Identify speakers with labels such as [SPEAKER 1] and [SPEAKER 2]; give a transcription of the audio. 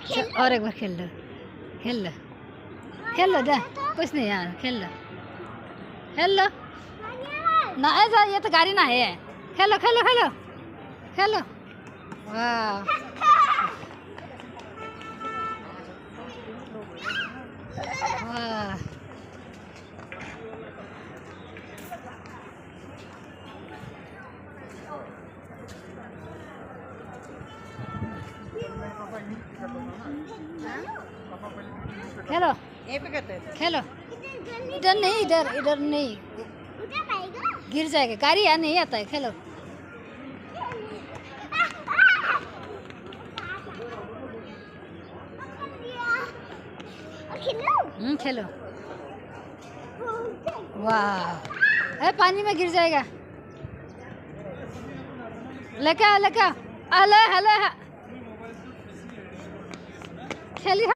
[SPEAKER 1] और एक बार खेल लो, खेल लो, खेल लो, जा कुछ नहीं यार, खेल लो, खेल लो ना, ऐसा ये तो गाड़ी ना है, खेलो खेलो खेलो खेलो। वाह वाह, खेलो खेलो, इधर नहीं, इधर इधर नहीं, गिर जाएगा, गाड़ी यहाँ नहीं आता है, खेलो। खेलो। वाह, पानी में गिर जाएगा, लेके आओ, लेके आओ, अले अले, खेली